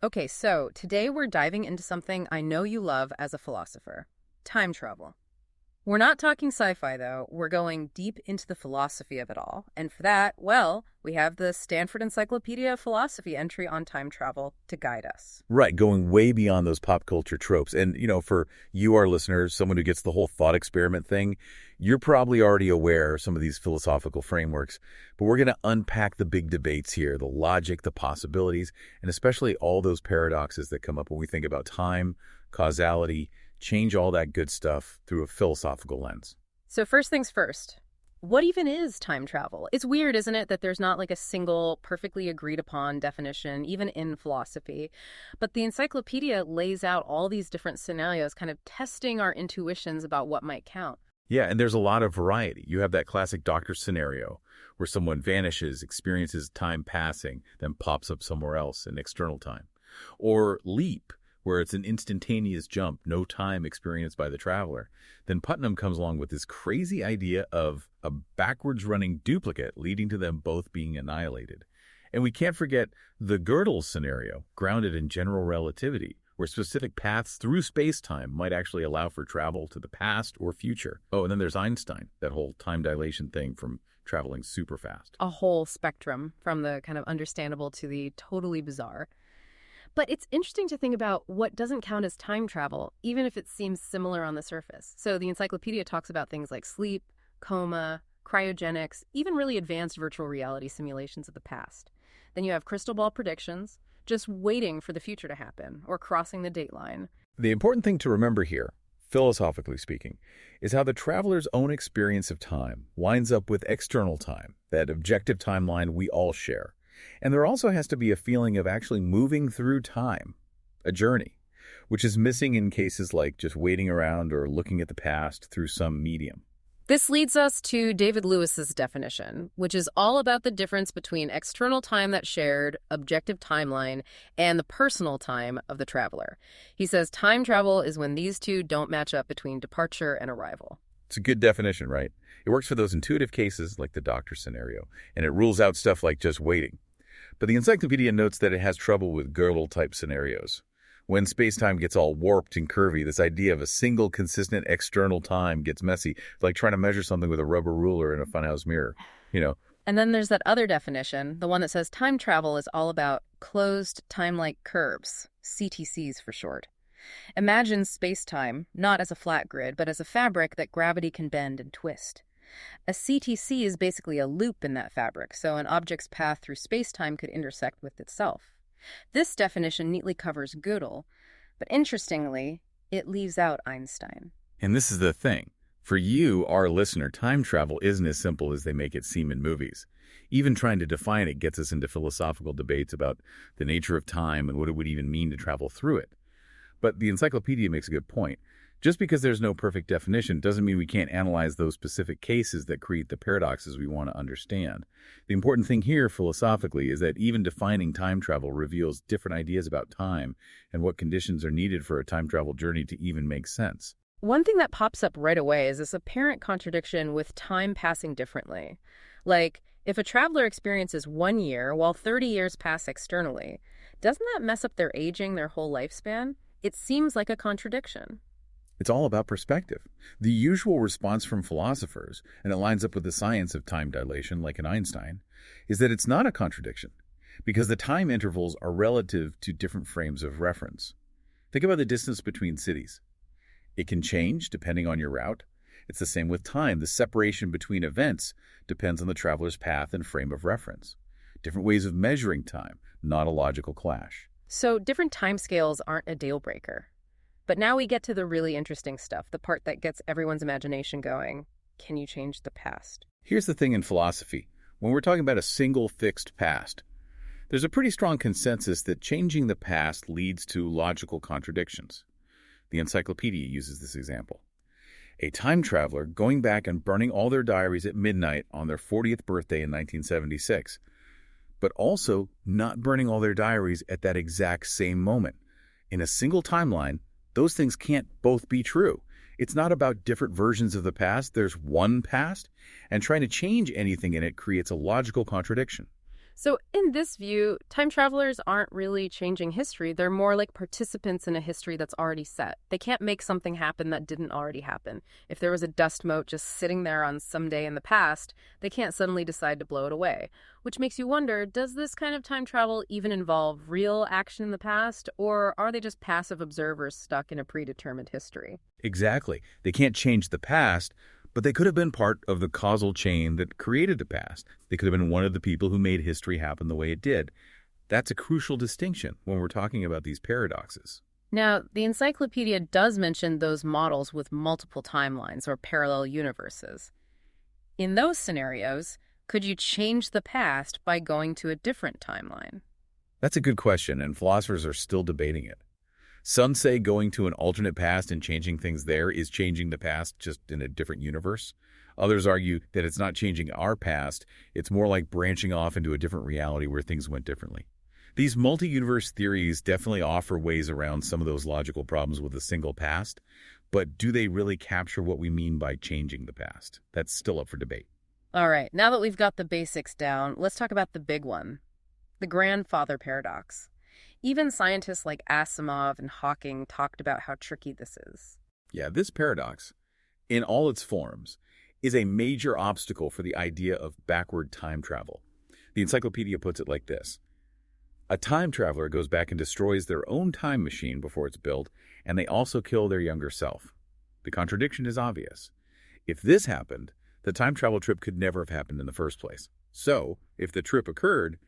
Okay, so today we're diving into something I know you love as a philosopher: time travel. We're not talking sci-fi, though. We're going deep into the philosophy of it all. And for that, well, we have the Stanford Encyclopedia of Philosophy entry on time travel to guide us. Right, going way beyond those pop culture tropes. And, for you, our listeners, someone who gets the whole thought experiment thing, you're probably already aware of some of these philosophical frameworks. But we're going to unpack the big debates here, the logic, the possibilities, and especially all those paradoxes that come up when we think about time, causality, change, all that good stuff through a philosophical lens. So first things first, what even is time travel? It's weird, isn't it, that there's not like a single perfectly agreed upon definition, even in philosophy. But the encyclopedia lays out all these different scenarios, kind of testing our intuitions about what might count. Yeah, and there's a lot of variety. You have that classic doctor scenario where someone vanishes, experiences time passing, then pops up somewhere else in external time. Or leap, where it's an instantaneous jump, no time experienced by the traveler. Then Putnam comes along with this crazy idea of a backwards-running duplicate, leading to them both being annihilated. And we can't forget the Gödel scenario, grounded in general relativity, where specific paths through space-time might actually allow for travel to the past or future. Oh, and then there's Einstein, that whole time dilation thing from traveling super fast. A whole spectrum, from the kind of understandable to the totally bizarre. But it's interesting to think about what doesn't count as time travel, even if it seems similar on the surface. So the encyclopedia talks about things like sleep, coma, cryogenics, even really advanced virtual reality simulations of the past. Then you have crystal ball predictions, just waiting for the future to happen, or crossing the date line. The important thing to remember here, philosophically speaking, is how the traveler's own experience of time lines up with external time, that objective timeline we all share. And there also has to be a feeling of actually moving through time, a journey, which is missing in cases like just waiting around or looking at the past through some medium. This leads us to David Lewis's definition, which is all about the difference between external time that's shared, objective timeline, and the personal time of the traveler. He says time travel is when these two don't match up between departure and arrival. It's a good definition, right? It works for those intuitive cases like the doctor scenario, and it rules out stuff like just waiting. But the encyclopedia notes that it has trouble with Gödel-type scenarios. When space-time gets all warped and curvy, this idea of a single consistent external time gets messy. It's like trying to measure something with a rubber ruler in a funhouse mirror, And then there's that other definition, the one that says time travel is all about closed time-like curves, CTCs for short. Imagine space-time not as a flat grid, but as a fabric that gravity can bend and twist. A CTC is basically a loop in that fabric, so an object's path through space-time could intersect with itself. This definition neatly covers Gödel, but interestingly, it leaves out Einstein. And this is the thing. For you, our listener, time travel isn't as simple as they make it seem in movies. Even trying to define it gets us into philosophical debates about the nature of time and what it would even mean to travel through it. But the encyclopedia makes a good point. Just because there's no perfect definition doesn't mean we can't analyze those specific cases that create the paradoxes we want to understand. The important thing here, philosophically, is that even defining time travel reveals different ideas about time and what conditions are needed for a time travel journey to even make sense. One thing that pops up right away is this apparent contradiction with time passing differently. Like, if a traveler experiences 1 year while 30 years pass externally, doesn't that mess up their aging, their whole lifespan? It seems like a contradiction. It's all about perspective. The usual response from philosophers, and it lines up with the science of time dilation like in Einstein, is that it's not a contradiction, because the time intervals are relative to different frames of reference. Think about the distance between cities. It can change depending on your route. It's the same with time. The separation between events depends on the traveler's path and frame of reference. Different ways of measuring time, not a logical clash. So different timescales aren't a deal breaker. But now we get to the really interesting stuff, the part that gets everyone's imagination going. Can you change the past? Here's the thing in philosophy. When we're talking about a single fixed past, there's a pretty strong consensus that changing the past leads to logical contradictions. The encyclopedia uses this example. A time traveler going back and burning all their diaries at midnight on their 40th birthday in 1976, but also not burning all their diaries at that exact same moment. In a single timeline, those things can't both be true. It's not about different versions of the past. There's one past, and trying to change anything in it creates a logical contradiction. So, in this view, time travelers aren't really changing history. They're more like participants in a history that's already set. They can't make something happen that didn't already happen. If there was a dust mote just sitting there on some day in the past, they can't suddenly decide to blow it away. Which makes you wonder, does this kind of time travel even involve real action in the past, or are they just passive observers stuck in a predetermined history? Exactly. They can't change the past, but they could have been part of the causal chain that created the past. They could have been one of the people who made history happen the way it did. That's a crucial distinction when we're talking about these paradoxes. Now, the encyclopedia does mention those models with multiple timelines or parallel universes. In those scenarios, could you change the past by going to a different timeline? That's a good question, and philosophers are still debating it. Some say going to an alternate past and changing things there is changing the past just in a different universe. Others argue that it's not changing our past, it's more like branching off into a different reality where things went differently. These multi-universe theories definitely offer ways around some of those logical problems with a single past, but do they really capture what we mean by changing the past? That's still up for debate. All right, now that we've got the basics down, let's talk about the big one, the grandfather paradox. Even scientists like Asimov and Hawking talked about how tricky this is. Yeah, this paradox, in all its forms, is a major obstacle for the idea of backward time travel. The encyclopedia puts it like this. A time traveler goes back and destroys their own time machine before it's built, and they also kill their younger self. The contradiction is obvious. If this happened, the time travel trip could never have happened in the first place. So, if the trip occurred,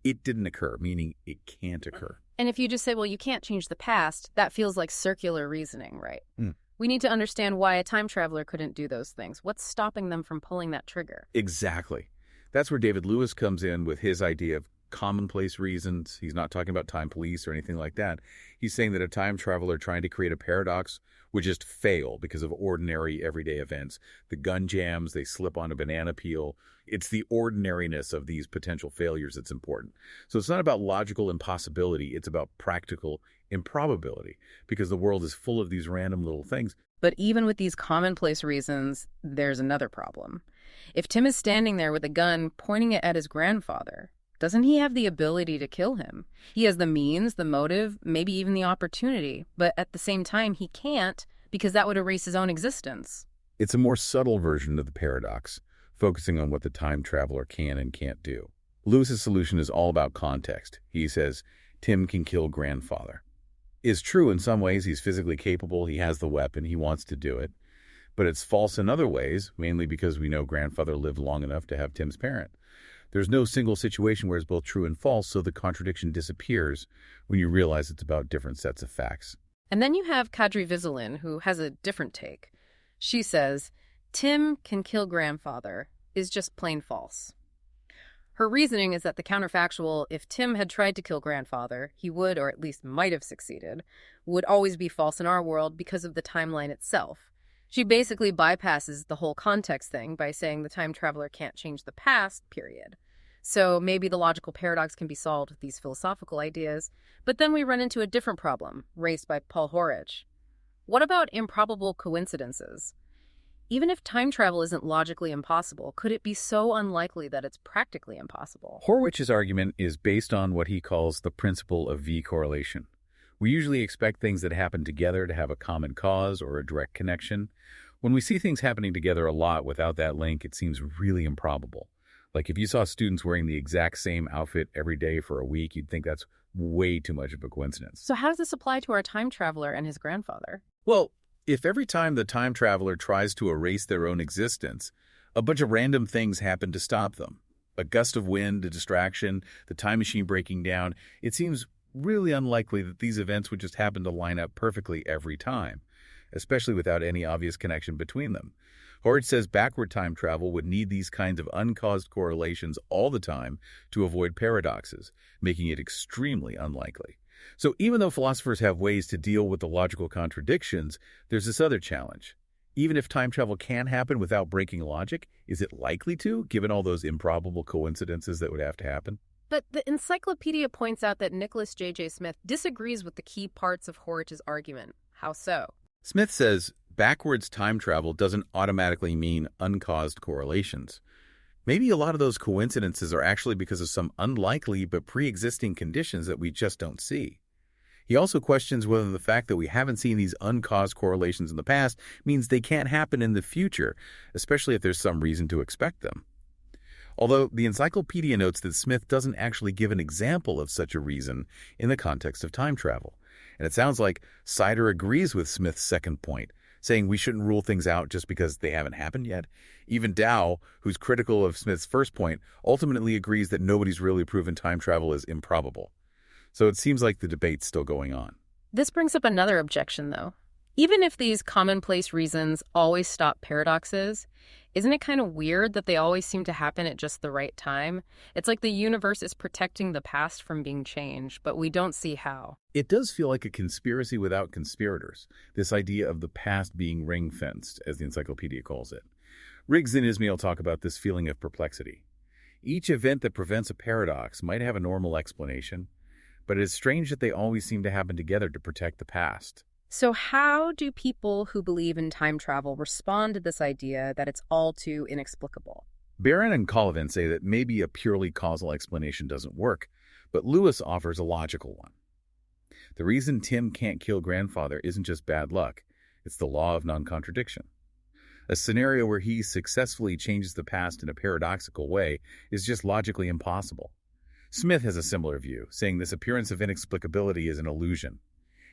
it didn't occur, meaning it can't occur. And if you just say, well, you can't change the past, that feels like circular reasoning, right? We need to understand why a time traveler couldn't do those things. What's stopping them from pulling that trigger? Exactly. That's where David Lewis comes in with his idea of commonplace reasons. He's not talking about time police or anything like that. He's saying that a time traveler trying to create a paradox would just fail because of ordinary everyday events. The gun jams, they slip on a banana peel. It's the ordinariness of these potential failures that's important. So it's not about logical impossibility. It's about practical improbability because the world is full of these random little things. But even with these commonplace reasons, there's another problem. If Tim is standing there with a gun pointing it at his grandfather, doesn't he have the ability to kill him? He has the means, the motive, maybe even the opportunity, but at the same time he can't because that would erase his own existence. It's a more subtle version of the paradox, focusing on what the time traveler can and can't do. Lewis's solution is all about context. He says, Tim can kill grandfather. It's true in some ways, he's physically capable, he has the weapon, he wants to do it. But it's false in other ways, mainly because we know grandfather lived long enough to have Tim's parent. There's no single situation where it's both true and false, so the contradiction disappears when you realize it's about different sets of facts. And then you have Kadri Vizilin, who has a different take. She says, Tim can kill grandfather is just plain false. Her reasoning is that the counterfactual, if Tim had tried to kill grandfather, he would, or at least might have succeeded, would always be false in our world because of the timeline itself. She basically bypasses the whole context thing by saying the time traveler can't change the past, period. So maybe the logical paradox can be solved with these philosophical ideas, but then we run into a different problem, raised by Paul Horich. What about improbable coincidences? Even if time travel isn't logically impossible, could it be so unlikely that it's practically impossible? Horwich's argument is based on what he calls the principle of V-correlation. We usually expect things that happen together to have a common cause or a direct connection. When we see things happening together a lot without that link, it seems really improbable. Like if you saw students wearing the exact same outfit every day for a week, you'd think that's way too much of a coincidence. So how does this apply to our time traveler and his grandfather? Well, if every time the time traveler tries to erase their own existence, a bunch of random things happen to stop them. A gust of wind, a distraction, the time machine breaking down, it seems really unlikely that these events would just happen to line up perfectly every time, especially without any obvious connection between them. Horich says backward time travel would need these kinds of uncaused correlations all the time to avoid paradoxes, making it extremely unlikely. So even though philosophers have ways to deal with the logical contradictions, there's this other challenge. Even if time travel can happen without breaking logic, is it likely to, given all those improbable coincidences that would have to happen? But the encyclopedia points out that Nicholas J.J. Smith disagrees with the key parts of Horich's argument. How so? Smith says backwards time travel doesn't automatically mean uncaused correlations. Maybe a lot of those coincidences are actually because of some unlikely but pre-existing conditions that we just don't see. He also questions whether the fact that we haven't seen these uncaused correlations in the past means they can't happen in the future, especially if there's some reason to expect them. Although the encyclopedia notes that Smith doesn't actually give an example of such a reason in the context of time travel. And it sounds like Sider agrees with Smith's second point, saying we shouldn't rule things out just because they haven't happened yet. Even Dow, who's critical of Smith's first point, ultimately agrees that nobody's really proven time travel is improbable. So it seems like the debate's still going on. This brings up another objection, though. Even if these commonplace reasons always stop paradoxes, isn't it kind of weird that they always seem to happen at just the right time? It's like the universe is protecting the past from being changed, but we don't see how. It does feel like a conspiracy without conspirators, this idea of the past being ring-fenced, as the encyclopedia calls it. Riggs and Ismail talk about this feeling of perplexity. Each event that prevents a paradox might have a normal explanation, but it is strange that they always seem to happen together to protect the past. So how do people who believe in time travel respond to this idea that it's all too inexplicable? Barron and Colvin say that maybe a purely causal explanation doesn't work, but Lewis offers a logical one. The reason Tim can't kill grandfather isn't just bad luck, it's the law of non-contradiction. A scenario where he successfully changes the past in a paradoxical way is just logically impossible. Smith has a similar view, saying this appearance of inexplicability is an illusion.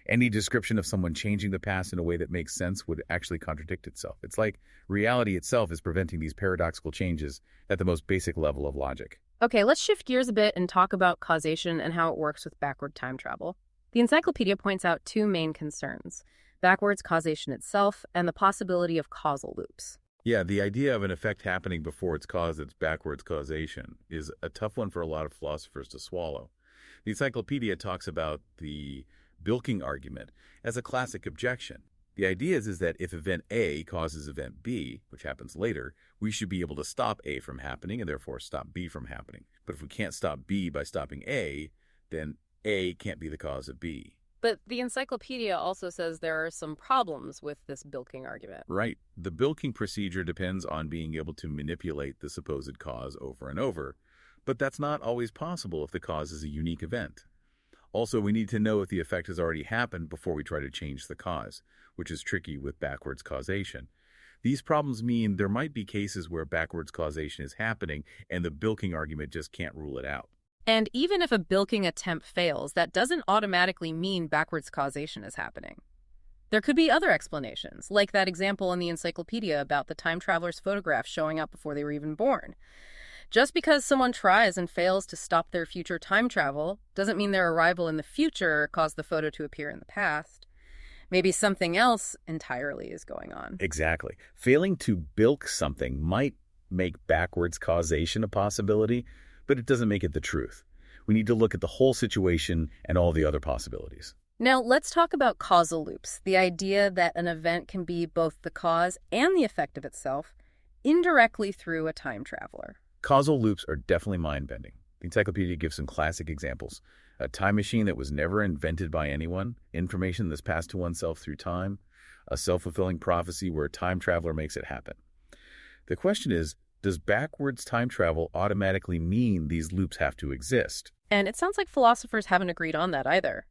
Any description of someone changing the past in a way that makes sense would actually contradict itself. It's like reality itself is preventing these paradoxical changes at the most basic level of logic. Okay, let's shift gears a bit and talk about causation and how it works with backward time travel. The encyclopedia points out two main concerns: backwards causation itself and the possibility of causal loops. Yeah, the idea of an effect happening before its cause, its backwards causation, is a tough one for a lot of philosophers to swallow. The encyclopedia talks about the bilking argument as a classic objection. The idea is that if event A causes event B, which happens later, we should be able to stop A from happening and therefore stop B from happening. But if we can't stop B by stopping A, then A can't be the cause of B. But the encyclopedia also says there are some problems with this bilking argument. Right. The bilking procedure depends on being able to manipulate the supposed cause over and over, but that's not always possible if the cause is a unique event. Also, we need to know if the effect has already happened before we try to change the cause, which is tricky with backwards causation. These problems mean there might be cases where backwards causation is happening and the bilking argument just can't rule it out. And even if a bilking attempt fails, that doesn't automatically mean backwards causation is happening. There could be other explanations, like that example in the encyclopedia about the time traveler's photographs showing up before they were even born. Just because someone tries and fails to stop their future time travel doesn't mean their arrival in the future caused the photo to appear in the past. Maybe something else entirely is going on. Exactly. Failing to bilk something might make backwards causation a possibility, but it doesn't make it the truth. We need to look at the whole situation and all the other possibilities. Now, let's talk about causal loops, the idea that an event can be both the cause and the effect of itself indirectly through a time traveler. Causal loops are definitely mind-bending. The encyclopedia gives some classic examples. A time machine that was never invented by anyone, information that's passed to oneself through time, a self-fulfilling prophecy where a time traveler makes it happen. The question is, does backwards time travel automatically mean these loops have to exist? And it sounds like philosophers haven't agreed on that either.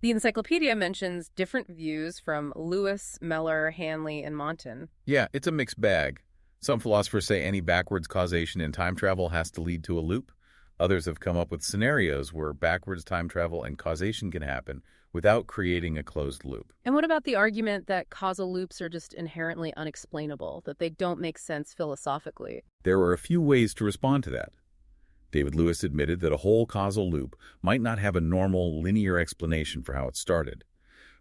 The encyclopedia mentions different views from Lewis, Meller, Hanley, and Monton. Yeah, it's a mixed bag. Some philosophers say any backwards causation in time travel has to lead to a loop. Others have come up with scenarios where backwards time travel and causation can happen without creating a closed loop. And what about the argument that causal loops are just inherently unexplainable, that they don't make sense philosophically? There are a few ways to respond to that. David Lewis admitted that a whole causal loop might not have a normal, linear explanation for how it started.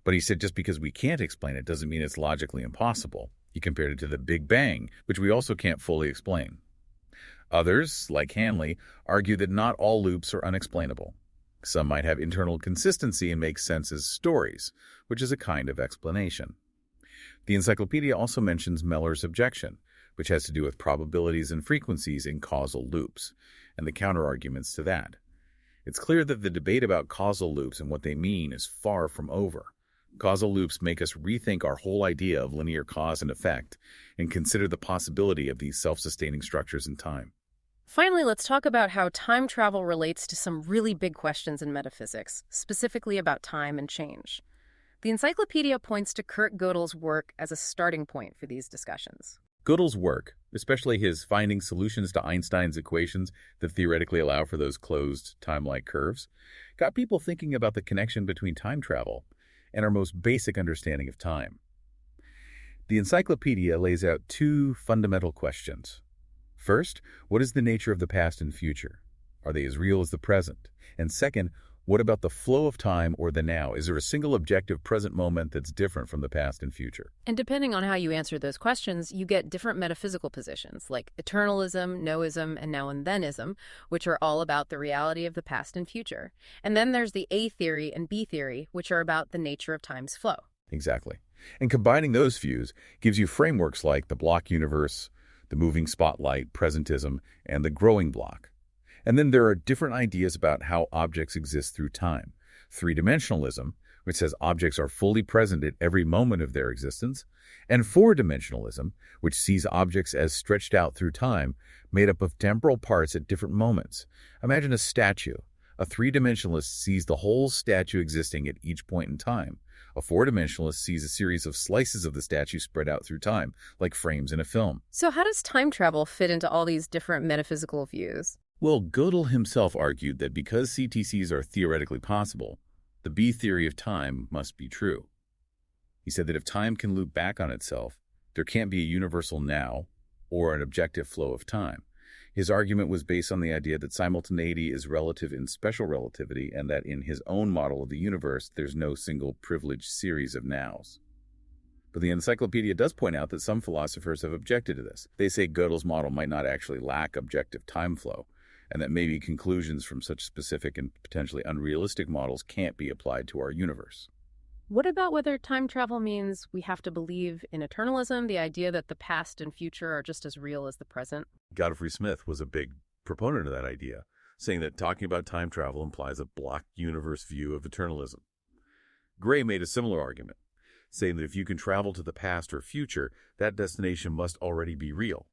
But he said just because we can't explain it doesn't mean it's logically impossible. He compared it to the Big Bang, which we also can't fully explain. Others, like Hanley, argue that not all loops are unexplainable. Some might have internal consistency and make sense as stories, which is a kind of explanation. The encyclopedia also mentions Meller's objection, which has to do with probabilities and frequencies in causal loops, and the counterarguments to that. It's clear that the debate about causal loops and what they mean is far from over. Causal loops make us rethink our whole idea of linear cause and effect and consider the possibility of these self-sustaining structures in time. Finally, let's talk about how time travel relates to some really big questions in metaphysics, specifically about time and change. The encyclopedia points to Kurt Gödel's work as a starting point for these discussions. Gödel's work, especially his finding solutions to Einstein's equations that theoretically allow for those closed time-like curves, got people thinking about the connection between time travel and our most basic understanding of time. The encyclopedia lays out two fundamental questions. First, what is the nature of the past and future? Are they as real as the present? And second, what about the flow of time or the now? Is there a single objective present moment that's different from the past and future? And depending on how you answer those questions, you get different metaphysical positions like eternalism, noism, and now and thenism, which are all about the reality of the past and future. And then there's the A theory and B theory, which are about the nature of time's flow. Exactly. And combining those views gives you frameworks like the block universe, the moving spotlight, presentism, and the growing block. And then there are different ideas about how objects exist through time. Three-dimensionalism, which says objects are fully present at every moment of their existence, and four-dimensionalism, which sees objects as stretched out through time, made up of temporal parts at different moments. Imagine a statue. A three-dimensionalist sees the whole statue existing at each point in time. A four-dimensionalist sees a series of slices of the statue spread out through time, like frames in a film. So how does time travel fit into all these different metaphysical views? Well, Gödel himself argued that because CTCs are theoretically possible, the B theory of time must be true. He said that if time can loop back on itself, there can't be a universal now or an objective flow of time. His argument was based on the idea that simultaneity is relative in special relativity and that in his own model of the universe, there's no single privileged series of nows. But the encyclopedia does point out that some philosophers have objected to this. They say Gödel's model might not actually lack objective time flow, and that maybe conclusions from such specific and potentially unrealistic models can't be applied to our universe. What about whether time travel means we have to believe in eternalism, the idea that the past and future are just as real as the present? Godfrey Smith was a big proponent of that idea, saying that talking about time travel implies a block universe view of eternalism. Gray made a similar argument, saying that if you can travel to the past or future, that destination must already be real.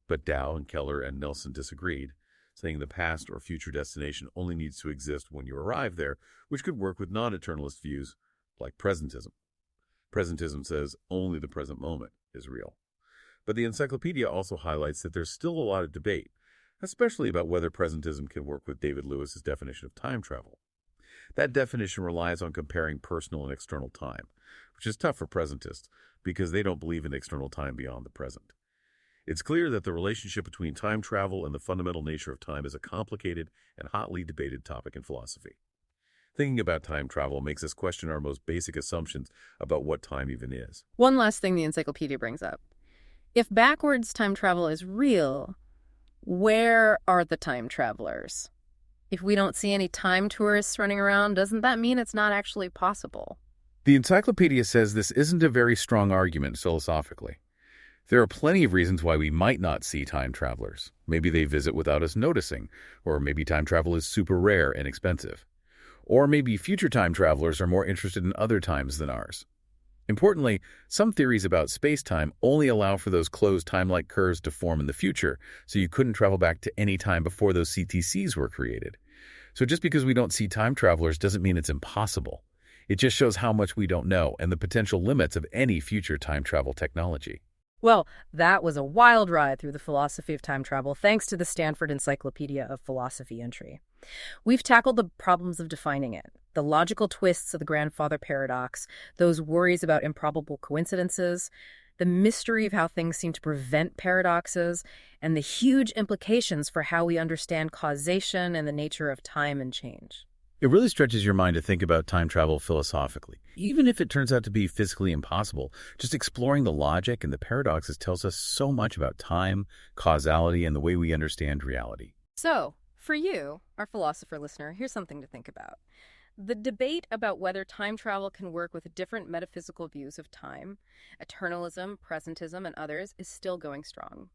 But Dow and Keller and Nelson disagreed, saying the past or future destination only needs to exist when you arrive there, which could work with non-eternalist views like presentism. Presentism says only the present moment is real. But the encyclopedia also highlights that there's still a lot of debate, especially about whether presentism can work with David Lewis's definition of time travel. That definition relies on comparing personal and external time, which is tough for presentists because they don't believe in external time beyond the present. It's clear that the relationship between time travel and the fundamental nature of time is a complicated and hotly debated topic in philosophy. Thinking about time travel makes us question our most basic assumptions about what time even is. One last thing the encyclopedia brings up. If backwards time travel is real, where are the time travelers? If we don't see any time tourists running around, doesn't that mean it's not actually possible? The encyclopedia says this isn't a very strong argument philosophically. There are plenty of reasons why we might not see time travelers. Maybe they visit without us noticing, or maybe time travel is super rare and expensive. Or maybe future time travelers are more interested in other times than ours. Importantly, some theories about space-time only allow for those closed time-like curves to form in the future, so you couldn't travel back to any time before those CTCs were created. So just because we don't see time travelers doesn't mean it's impossible. It just shows how much we don't know and the potential limits of any future time travel technology. Well, that was a wild ride through the philosophy of time travel, thanks to the Stanford Encyclopedia of Philosophy entry. We've tackled the problems of defining it, the logical twists of the grandfather paradox, those worries about improbable coincidences, the mystery of how things seem to prevent paradoxes, and the huge implications for how we understand causation and the nature of time and change. It really stretches your mind to think about time travel philosophically. Even if it turns out to be physically impossible, just exploring the logic and the paradoxes tells us so much about time, causality, and the way we understand reality. So, for you, our philosopher listener, here's something to think about. The debate about whether time travel can work with different metaphysical views of time, eternalism, presentism, and others, is still going strong.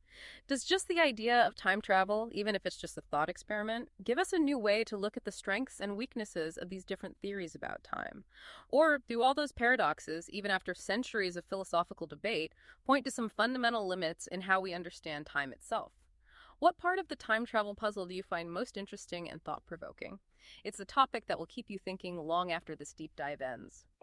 Does just the idea of time travel, even if it's just a thought experiment, give us a new way to look at the strengths and weaknesses of these different theories about time? Or do all those paradoxes, even after centuries of philosophical debate, point to some fundamental limits in how we understand time itself? What part of the time travel puzzle do you find most interesting and thought provoking? It's a topic that will keep you thinking long after this deep dive ends.